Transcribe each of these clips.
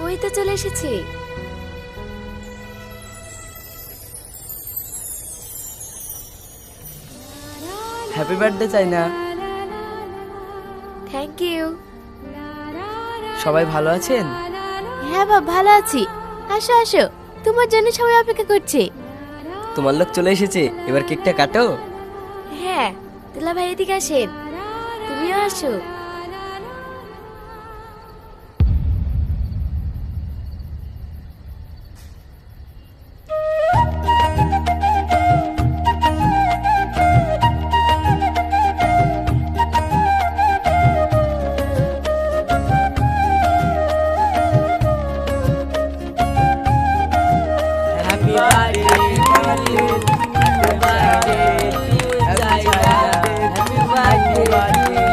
ওই তো চলে এসেছি। হ্যাপি বার্থডে চাই না। Thank you. সবাই ভালো আছেন? হ্যাঁ বাবা, ভালো আছি। আসো আসো, তোমার জন্য সবাই অপেক্ষা করছে। তোমার লোক চলে এসেছে, এবার কেকটা কাটো। হ্যাঁ, দুলা ভাই এদিকে আসেন, তুমিও আসো। Happy birthday, happy birthday, happy birthday.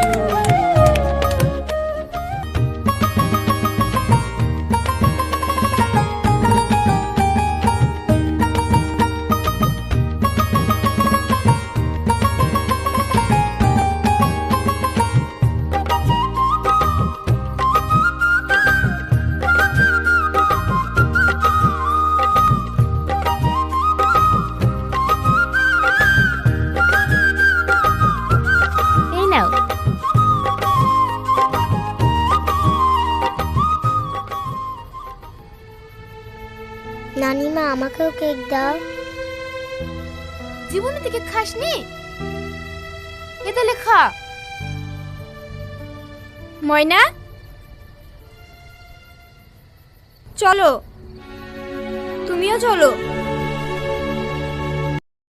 এই নাও। নানিমা, আমাকেও কেক দাও। জীবনে থেকে খাসনি? এতে লেখা ময়না, চলো, তুমিও চলো।